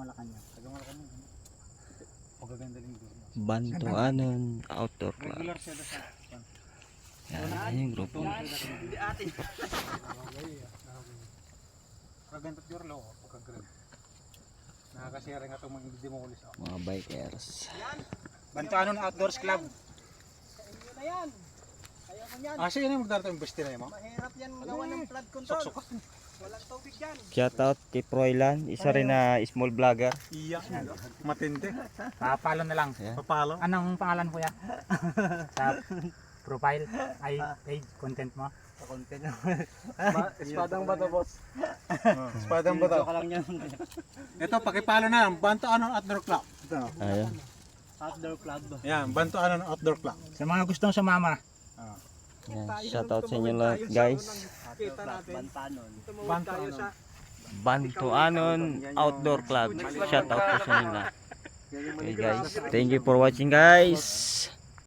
Malacanang. Taga Malacanang. Pagaganda rin doon. Bantuanon Outdoor Club. Regular siya sa Yan yung grupo. Hindi ate. Pagaganda pure low. Pagkaganda. Nakakasira nga itong mga demolis. Mga bikers. Bantuanon Outdoors Club. Sa inyo na yan. Kaya mo yan. Siya yun yung magdarating yung besti na yun mo? Mahirap yan magawa ng flood control. Sok-sok. Walang tubig yan. Shoutout kay Froilan, isa rin na small vlogger. Iya. Matindi. Papalo na lang. Papalo. Anong pangalan ko ya? Sa profile ay page content mo? Sa content. Espadang bato, boss. Espadang bato. Ka lang yan. Ito, pakipalo na. Bantuanon Outdoor Club. Ito. Ayun. Outdoor club. Yan, Bantuanon Outdoor Club. Sa mga gustong sumama. Yan. Shoutout sa inyo lahat guys. Kita natin. Bantanon. Bantuanon. Bantuanon Outdoor Club. Shoutout po sa inyo lahat. Okay guys. Thank you for watching guys.